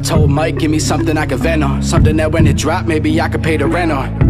told Mike, give me something I could vent on, something that when it drop, maybe I could pay the rent on.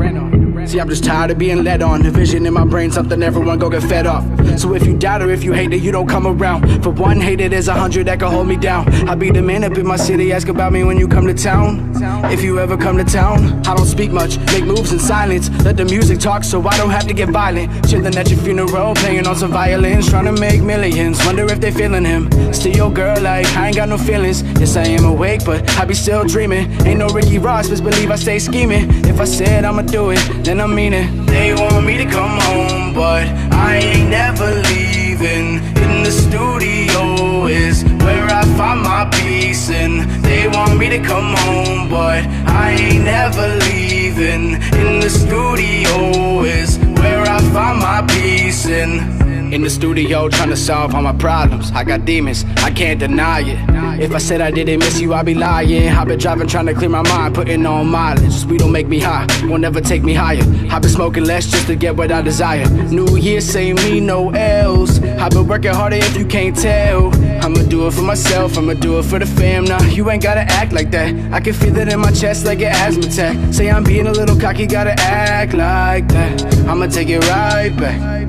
See, I'm just tired of being led on. The vision in my brain, something everyone go get fed off. So if you doubt or if you hate it, you don't come around. For one hater, there's 100 that can hold me down. I'll be the man up in my city, ask about me when you come to town. If you ever come to town, I don't speak much, make moves in silence. Let the music talk so I don't have to get violent. Chilling at your funeral, playing on some violins, trying to make millions, wonder if they feeling him. Still your girl, like, I ain't got no feelings. Yes, I am awake, but I be still dreaming. Ain't no Ricky Ross, best believe I stay scheming. If I said I'ma do it, then I mean it. They want me to come home, but I ain't never leaving. In the studio is where I find my peace, and they want me to come home, but I ain't never leaving. In the studio is where I find my peace, and in the studio trying to solve all my problems. I got demons, I can't deny it. If I said I didn't miss you, I'd be lying. I've been driving trying to clear my mind, putting on mileage. We don't make me high, won't never take me higher. I've been smoking less just to get what I desire. New Year, say me no L's. I've been working harder if you can't tell. I'ma do it for myself, I'ma do it for the fam. Nah, you ain't gotta act like that. I can feel it in my chest like an asthma attack. Say I'm being a little cocky, gotta act like that. I'ma take it right back.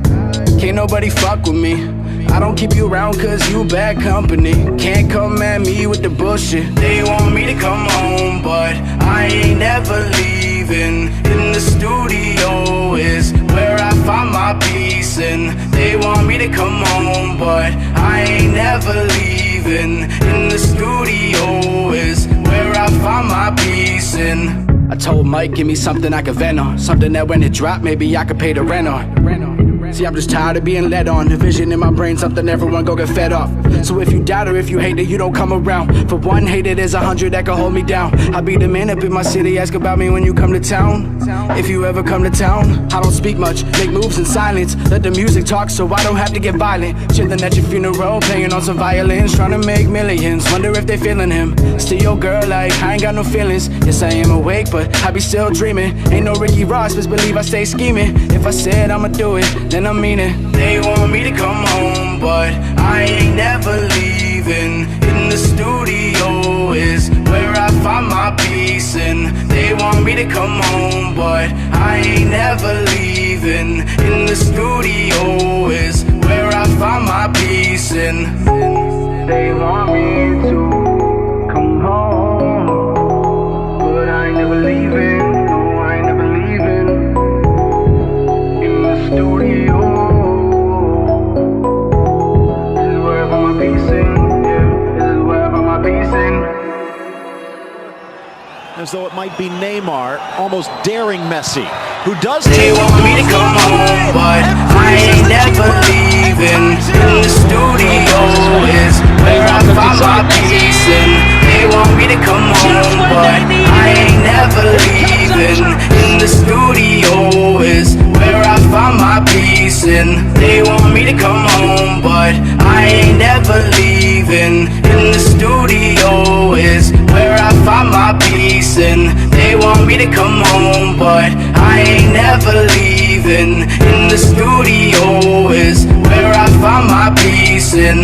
Can't nobody fuck with me. I don't keep you around cause you bad company. Can't come at me with the bullshit. They want me to come home, but I ain't never leaving. In the studio is where I find my peace, and they want me to come home, but I ain't never leaving. In the studio is where I find my peace, and I told Mike, give me something I could vent on, something that when it drop, maybe I could pay the rent on. See, I'm just tired of being led on. The vision in my brain, something everyone go get fed off. So if you doubt or if you hate it, you don't come around. For one hater, there's 100 that can hold me down. I'll be the man up in my city, ask about me when you come to town. If you ever come to town, I don't speak much, make moves in silence. Let the music talk so I don't have to get violent. Chilling at your funeral, playing on some violins, trying to make millions, wonder if they feeling him. Still your girl, like, I ain't got no feelings. Yes, I am awake, but I be still dreaming. Ain't no Ricky Ross, best believe I stay scheming. If I said I'ma do it, then I mean it. They want me to come home, but I ain't never leaving. In the studio is where I find my peace, and they want me to come home, but I ain't never leaving. In the studio is where I find my peace, and they want me to come home, but I ain't never leaving. No, I ain't never leaving. In the studio. As though it might be Neymar, almost daring Messi, who does. They want me to come home, but I ain't never leaving. In the studio is where I find my peace, and they want me to come home, but I ain't never leaving. In the studio is where I find my peace, and they want me to come home, but I ain't never leaving. In the studio is where I find my peace, and they want me to come home, but I ain't never leaving. In the studio is where I find my peace, and